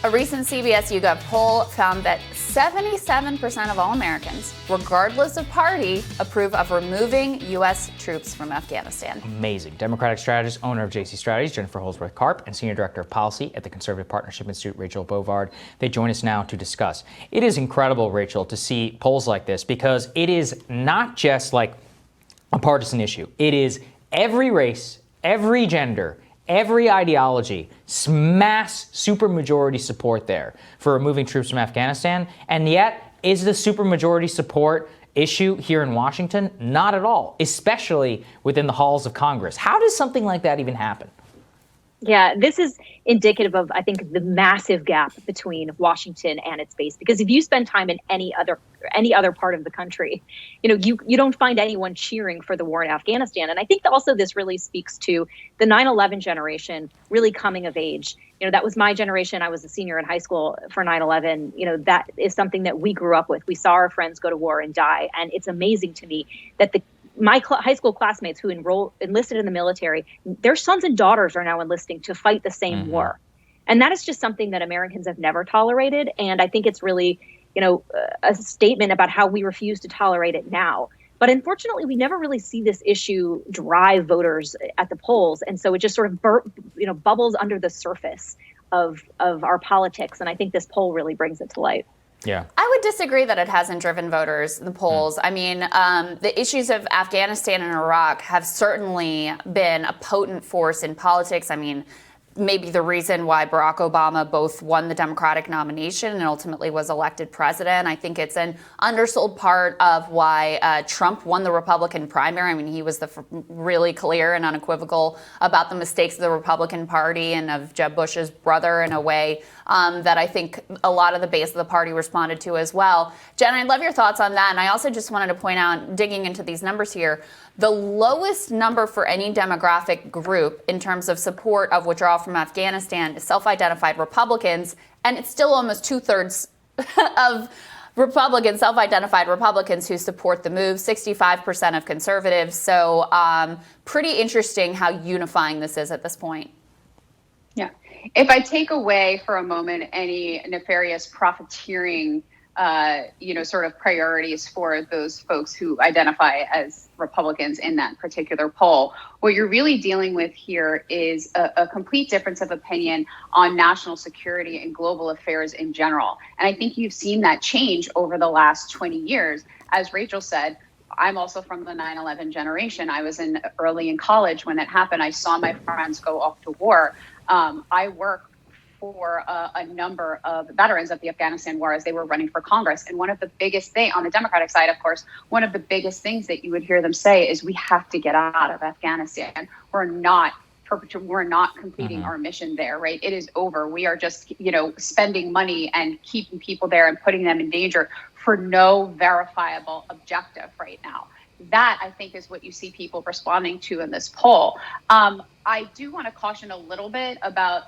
A recent CBS YouGov poll found that 77% of all Americans, regardless of party, approve of removing U.S. troops from Afghanistan. Amazing. Democratic strategist, owner of JC Strategies, Jennifer Holsworth-Karp, and Senior Director of Policy at the Conservative Partnership Institute, Rachel Bovard. They join us now to discuss. It is incredible, Rachel, to see polls like this because it is not just like a partisan issue. It is every race, every gender, every ideology, mass supermajority support there for removing troops from Afghanistan. And yet, is the supermajority support issue here in Washington? Not at all, especially within the halls of Congress. How does something like that even happen? Yeah, this is indicative of, I think, the massive gap between Washington and its base. Because if you spend time in any other part of the country, you don't find anyone cheering for the war in Afghanistan. And I think that also this really speaks to the 9/11 generation really coming of age. That was my generation. I was a senior in high school for 9/11. That is something that we grew up with. We saw our friends go to war and die. And it's amazing to me that my high school classmates who enlisted in the military, their sons and daughters are now enlisting to fight the same war. And that is just something that Americans have never tolerated. And I think it's really, a statement about how we refuse to tolerate it now. But unfortunately, we never really see this issue drive voters at the polls. And so it just sort of bubbles under the surface of our politics. And I think this poll really brings it to light. Yeah, I would disagree that it hasn't driven voters in the polls. I mean, the issues of Afghanistan and Iraq have certainly been a potent force in politics. I mean, maybe the reason why Barack Obama both won the Democratic nomination and ultimately was elected president. I think it's an undersold part of why Trump won the Republican primary. I mean, he was really clear and unequivocal about the mistakes of the Republican Party and of Jeb Bush's brother in a way that I think a lot of the base of the party responded to as well. Jen, I'd love your thoughts on that. And I also just wanted to point out, digging into these numbers here, the lowest number for any demographic group in terms of support of withdrawal from Afghanistan is self-identified Republicans, and it's still almost 2/3 of Republicans, self-identified Republicans who support the move, 65% of conservatives. So pretty interesting how unifying this is at this point. Yeah. If I take away for a moment any nefarious profiteering sort of priorities for those folks who identify as Republicans in that particular poll. What you're really dealing with here is a complete difference of opinion on national security and global affairs in general. And I think you've seen that change over the last 20 years. As Rachel said, I'm also from the 9/11 generation. I was early in college when that happened. I saw my friends go off to war. I work for a number of veterans of the Afghanistan war as they were running for Congress. And one of the biggest things, on the Democratic side, of course, one of the biggest things that you would hear them say is we have to get out of Afghanistan. We're not completing our mission there, right? It is over. We are just, spending money and keeping people there and putting them in danger for no verifiable objective right now. That, I think, is what you see people responding to in this poll. I do want to caution a little bit about,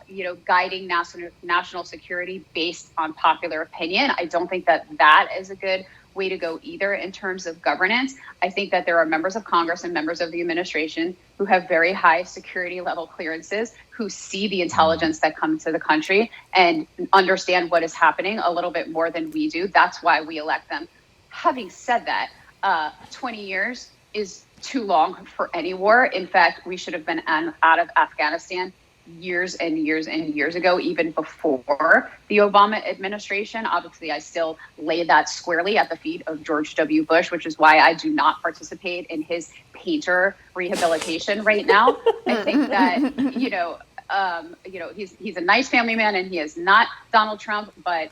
guiding national security based on popular opinion. I don't think that is a good way to go either in terms of governance. I think that there are members of Congress and members of the administration who have very high security level clearances, who see the intelligence that comes to the country and understand what is happening a little bit more than we do. That's why we elect them. Having said that, 20 years is too long for any war. In fact, we should have been out of Afghanistan years and years and years ago, even before the Obama administration. Obviously, I still lay that squarely at the feet of George W. Bush, which is why I do not participate in his painter rehabilitation right now. I think that, he's a nice family man and he is not Donald Trump, but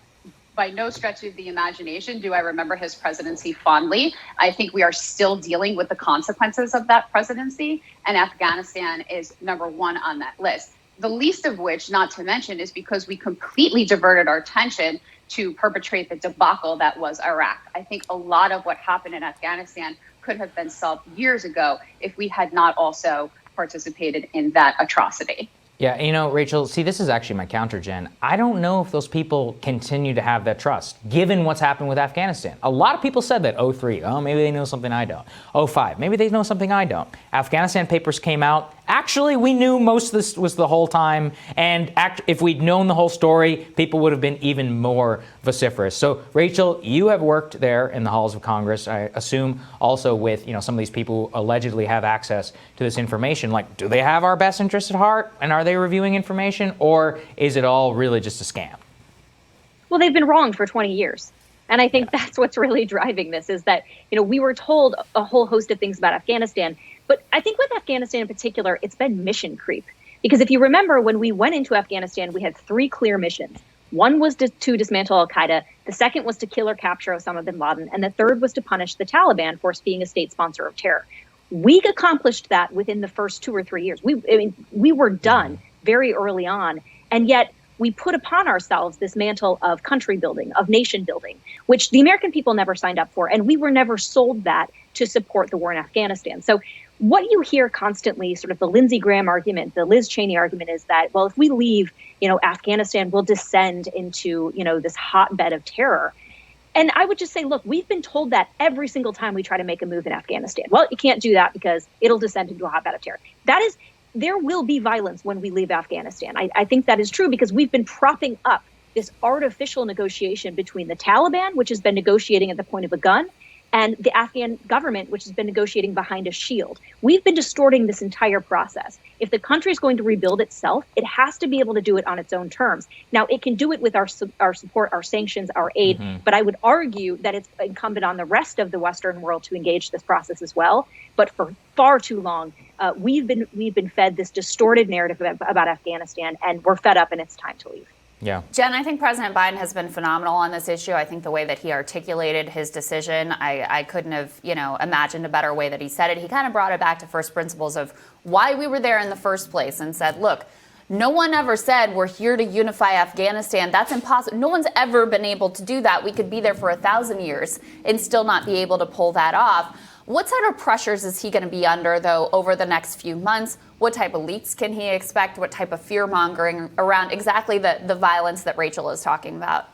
by no stretch of the imagination do I remember his presidency fondly. I think we are still dealing with the consequences of that presidency, and Afghanistan is number one on that list. The least of which, not to mention, is because we completely diverted our attention to perpetrate the debacle that was Iraq. I think a lot of what happened in Afghanistan could have been solved years ago if we had not also participated in that atrocity. Yeah, Rachel, see, this is actually my counter, Jen. I don't know if those people continue to have that trust, given what's happened with Afghanistan. A lot of people said that, 2003, maybe they know something I don't. 2005, maybe they know something I don't. Afghanistan papers came out, actually, we knew most of this was the whole time, and if we'd known the whole story, people would have been even more vociferous. So, Rachel, you have worked there in the halls of Congress, I assume also with some of these people who allegedly have access to this information. Like, do they have our best interests at heart, and are they reviewing information, or is it all really just a scam? Well, they've been wrong for 20 years. And I think that's what's really driving this, is that, we were told a whole host of things about Afghanistan. But I think with Afghanistan in particular, it's been mission creep. Because if you remember, when we went into Afghanistan, we had 3 clear missions. One was to dismantle al-Qaeda. The second was to kill or capture Osama bin Laden. And the third was to punish the Taliban for being a state sponsor of terror. We accomplished that within the first 2 or 3 years. We were done very early on. And yet, we put upon ourselves this mantle of country building, of nation building, which the American people never signed up for. And we were never sold that to support the war in Afghanistan. So what you hear constantly, sort of the Lindsey Graham argument, the Liz Cheney argument, is that, well, if we leave, Afghanistan will descend into, this hotbed of terror. And I would just say, look, we've been told that every single time we try to make a move in Afghanistan. Well, you can't do that because it'll descend into a hotbed of terror. There will be violence when we leave Afghanistan. I think that is true because we've been propping up this artificial negotiation between the Taliban, which has been negotiating at the point of a gun, and the Afghan government, which has been negotiating behind a shield. We've been distorting this entire process. If the country is going to rebuild itself, it has to be able to do it on its own terms. Now, it can do it with our support, our sanctions, our aid, but I would argue that it's incumbent on the rest of the Western world to engage this process as well. But for far too long, we've been fed this distorted narrative about Afghanistan, and we're fed up, and it's time to leave. Yeah. Jen, I think President Biden has been phenomenal on this issue. I think the way that he articulated his decision, I couldn't have, imagined a better way that he said it. He kind of brought it back to first principles of why we were there in the first place and said, look, no one ever said we're here to unify Afghanistan. That's impossible. No one's ever been able to do that. We could be there for 1,000 years and still not be able to pull that off. What sort of pressures is he going to be under, though, over the next few months? What type of leaks can he expect? What type of fear-mongering around exactly the violence that Rachel is talking about?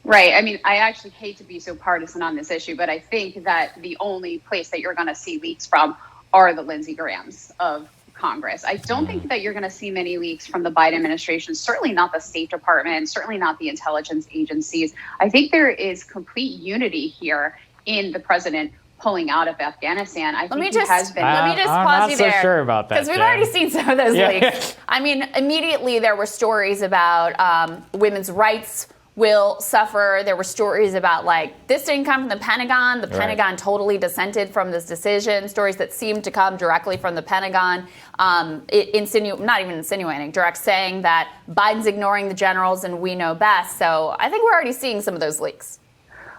Right. I mean, I actually hate to be so partisan on this issue, but I think that the only place that you're going to see leaks from are the Lindsey Grahams of Congress. I don't think that you're going to see many leaks from the Biden administration, certainly not the State Department, certainly not the intelligence agencies. I think there is complete unity here in the president pulling out of Afghanistan. Let me just pause you there. I'm not so sure about that, because we've already seen some of those leaks. I mean, immediately there were stories about women's rights will suffer. There were stories about, this didn't come from the Pentagon. The Pentagon totally dissented from this decision. Stories that seemed to come directly from the Pentagon, not even insinuating, direct saying that Biden's ignoring the generals and we know best. So I think we're already seeing some of those leaks.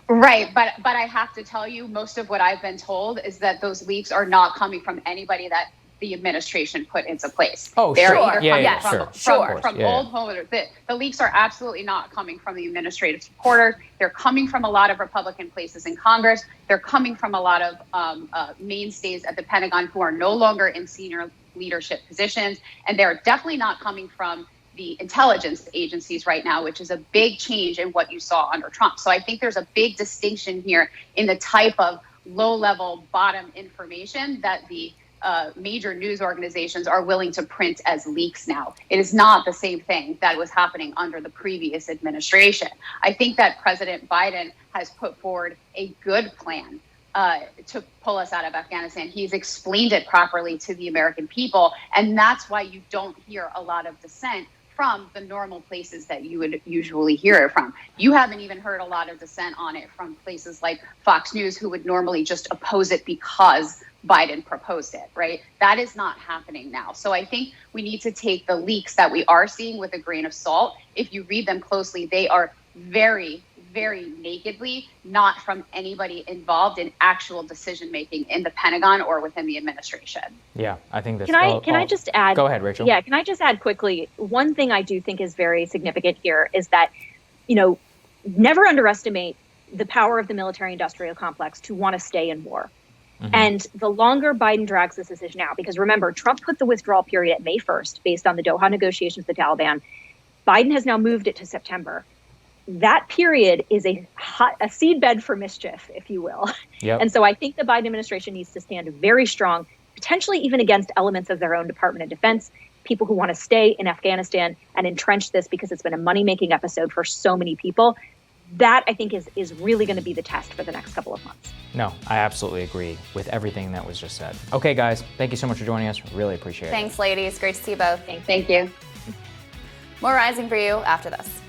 Right. But I have to tell you, most of what I've been told is that those leaks are not coming from anybody that the administration put into place. Oh, They're sure. either coming From old homeowners. The leaks are absolutely not coming from the administrative supporters. They're coming from a lot of Republican places in Congress. They're coming from a lot of mainstays at the Pentagon who are no longer in senior leadership positions. And they're definitely not coming from the intelligence agencies right now, which is a big change in what you saw under Trump. So I think there's a big distinction here in the type of low-level bottom information that the major news organizations are willing to print as leaks now. It is not the same thing that was happening under the previous administration. I think that President Biden has put forward a good plan to pull us out of Afghanistan. He's explained it properly to the American people, and that's why you don't hear a lot of dissent from the normal places that you would usually hear it from. You haven't even heard a lot of dissent on it from places like Fox News, who would normally just oppose it because Biden proposed it, right? That is not happening now. So I think we need to take the leaks that we are seeing with a grain of salt. If you read them closely, they are very, very nakedly not from anybody involved in actual decision making in the Pentagon or within the administration. Yeah, I think that's. Can I just add? Go ahead, Rachel. Yeah, can I just add quickly? One thing I do think is very significant here is that, never underestimate the power of the military-industrial complex to want to stay in war. Mm-hmm. And the longer Biden drags this decision out, because remember, Trump put the withdrawal period at May 1st based on the Doha negotiations with the Taliban. Biden has now moved it to September. That period is a seedbed for mischief, if you will. Yep. And so I think the Biden administration needs to stand very strong, potentially even against elements of their own Department of Defense, people who want to stay in Afghanistan and entrench this because it's been a money-making episode for so many people. That, I think, is really going to be the test for the next couple of months. No, I absolutely agree with everything that was just said. Okay, guys, thank you so much for joining us. Really appreciate it. Thanks, ladies. Great to see you both. Thanks. Thank you. More Rising for you after this.